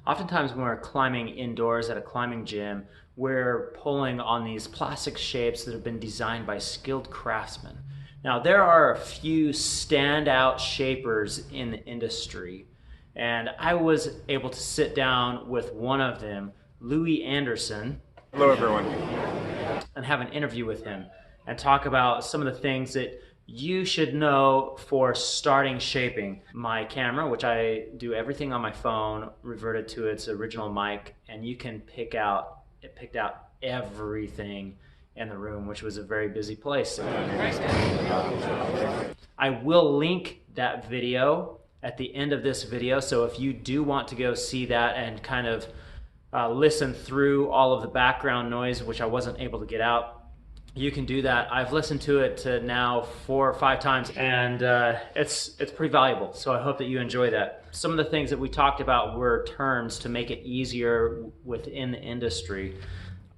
Oftentimes when we're climbing indoors at a climbing gym, we're pulling on these plastic shapes that have been designed by skilled craftsmen. Now, there are a few standout shapers in the industry, and I was able to sit down with one of them, Louie Anderson. Hello, everyone. And have an interview with him and talk about some of the things that you should know for starting shaping. My camera, which I do everything on my phone, reverted to its original mic, and you can picked out everything in the room, which was a very busy place. I will link that video at the end of this video, so if you do want to go see that and kind of listen through all of the background noise, which I wasn't able to get out, you can do that. I've listened to it now 4 or 5 times, and it's pretty valuable, so I hope that you enjoy that. Some of the things that we talked about were terms to make it easier within the industry.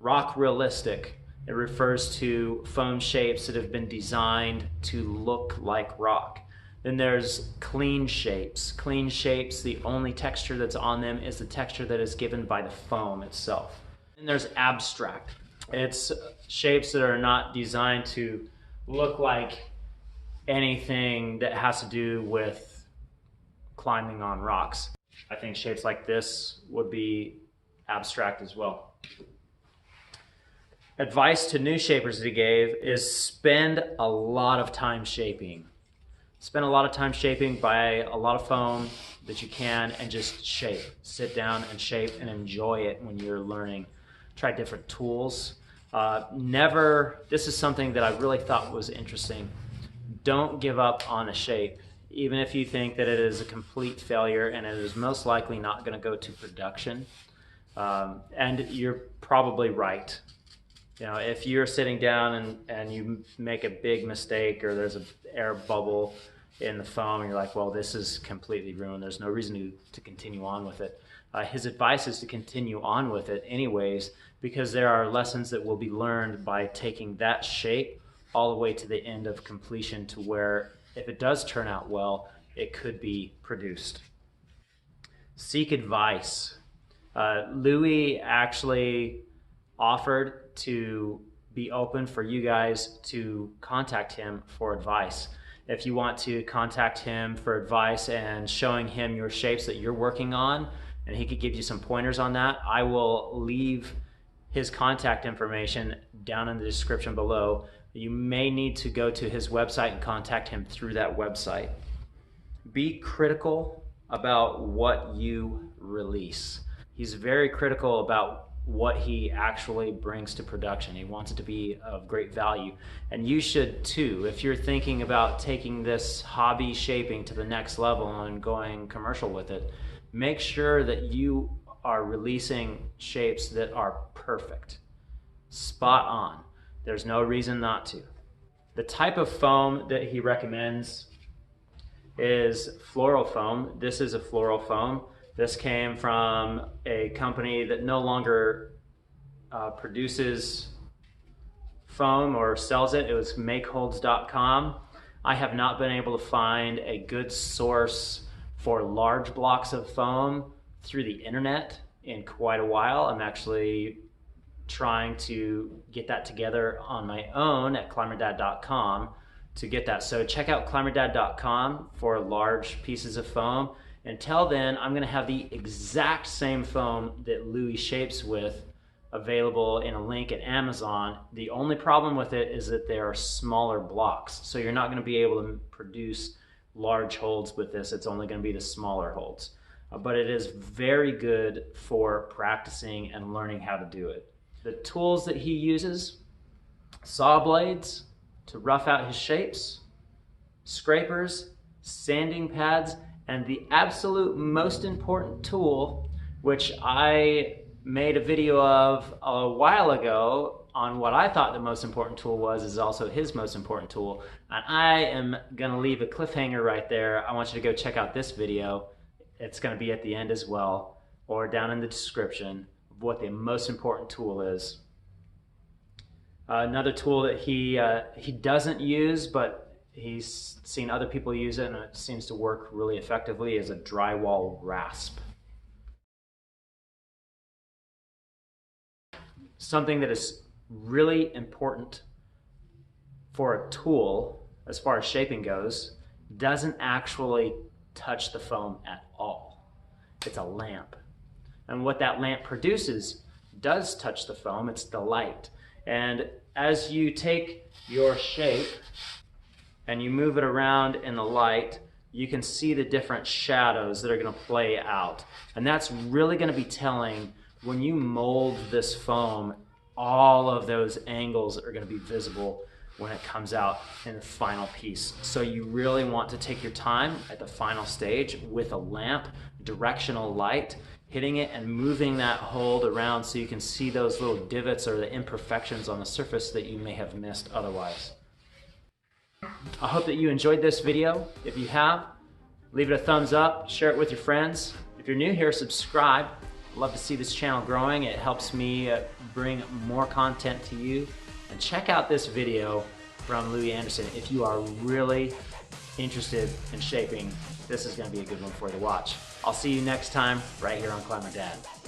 Rock realistic. It refers to foam shapes that have been designed to look like rock. Then there's clean shapes. Clean shapes, the only texture that's on them is the texture that is given by the foam itself. And there's abstract. It's shapes that are not designed to look like anything that has to do with climbing on rocks. I think shapes like this would be abstract as well. Advice to new shapers that he gave is spend a lot of time shaping. Spend a lot of time shaping, buy a lot of foam that you can, and just shape. Sit down and shape and enjoy it when you're learning. Try different tools. This is something that I really thought was interesting. Don't give up on a shape, even if you think that it is a complete failure and it is most likely not going to go to production. And you're probably right. You know, if you're sitting down and you make a big mistake, or there's an air bubble in the foam, and you're like, well, this is completely ruined, there's no reason to continue on with it. His advice is to continue on with it anyways, because there are lessons that will be learned by taking that shape all the way to the end of completion, to where if it does turn out well, it could be produced. Seek advice. Louie actually offered to be open for you guys to contact him for advice. If you want to contact him for advice and showing him your shapes that you're working on, and he could give you some pointers on that, I will leave his contact information down in the description below. You may need to go to his website and contact him through that website. Be critical about what you release. He's very critical about what he actually brings to production. He wants it to be of great value, and you should too. If you're thinking about taking this hobby shaping to the next level and going commercial with it, make sure that you are releasing shapes that are perfect, spot on. There's no reason not to. The type of foam that he recommends is floral foam. This is a floral foam. This came from a company that no longer produces foam or sells it. It was makeholds.com. I have not been able to find a good source for large blocks of foam through the internet in quite a while. I'm actually trying to get that together on my own at climberdad.com to get that. So check out climberdad.com for large pieces of foam. Until then, I'm going to have the exact same foam that Louie shapes with available in a link at Amazon. The only problem with it is that they are smaller blocks, so you're not going to be able to produce large holds with this. It's only going to be the smaller holds. But it is very good for practicing and learning how to do it. The tools that he uses: saw blades to rough out his shapes, scrapers, sanding pads, and the absolute most important tool, which I made a video of a while ago on what I thought the most important tool was, is also his most important tool. And I am gonna leave a cliffhanger right there. I want you to go check out this video. It's gonna be at the end as well, or down in the description, of what the most important tool is. Another tool that he doesn't use, but he's seen other people use it and it seems to work really effectively, is a drywall rasp. something that is really important for a tool as far as shaping goes doesn't actually touch the foam at all. It's a lamp. And what that lamp produces does touch the foam. It's the light. And as you take your shape and you move it around in the light, you can see the different shadows that are going to play out. And that's really going to be telling when you mold this foam, all of those angles are going to be visible when it comes out in the final piece. So you really want to take your time at the final stage with a lamp, directional light, hitting it and moving that hold around so you can see those little divots or the imperfections on the surface that you may have missed otherwise. I hope that you enjoyed this video. If you have, leave it a thumbs up, share it with your friends. If you're new here, subscribe. I'd love to see this channel growing. It helps me bring more content to you. And check out this video from Louie Anderson. If you are really interested in shaping, this is going to be a good one for you to watch. I'll see you next time right here on Climber Dad.